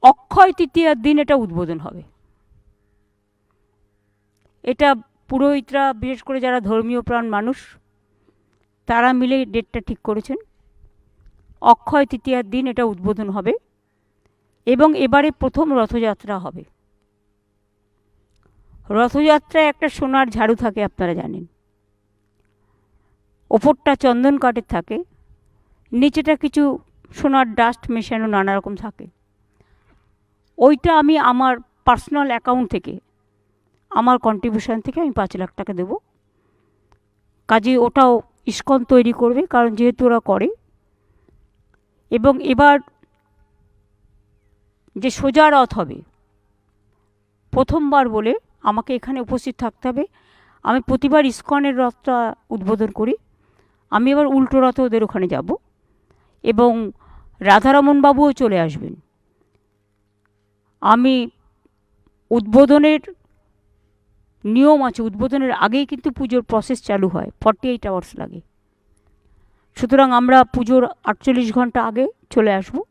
অক্ষয় তৃতীয়ার দিন এটা উদ্বোধন হবে। এটা পুরোহিতরা, বিশেষ করে যারা ধর্মীয় প্রাণ মানুষ, তারা মিলে ডেটটা ঠিক করেছেন। অক্ষয় তৃতীয়ার দিন এটা উদ্বোধন হবে এবং এবারে প্রথম রথযাত্রা হবে। রথযাত্রায় একটা সোনার ঝাড়ু থাকে, আপনারা জানেন। ওপরটা চন্দন কাঠের থাকে, নিচেটা কিছু সোনার ডাস্ট মেশানো নানা রকম থাকে। ওইটা আমি আমার পার্সোনাল অ্যাকাউন্ট থেকে, আমার কন্ট্রিবিউশন থেকে আমি 5 লাখ টাকা দেব। কাজে ওটাও ইস্কন তৈরি করবে, কারণ যেহেতু ওরা করে। এবং এবার যে সোজা রথ হবে, প্রথমবার বলে আমাকে এখানে উপস্থিত থাকতে হবে। আমি প্রতিবার ইস্কনের রথটা উদ্বোধন করি, আমি এবার উল্টো রথে ওদের ওখানে যাব এবং রাধারমণ বাবুও চলে আসবেন। আমি উদ্বোধনের নিয়ম আছে, উদ্বোধনের আগেই কিন্তু পুজোর প্রসেস চালু হয়, 48 আওয়ার্স লাগে। সুতরাং আমরা পুজোর 48 ঘন্টা আগে চলে আসবো।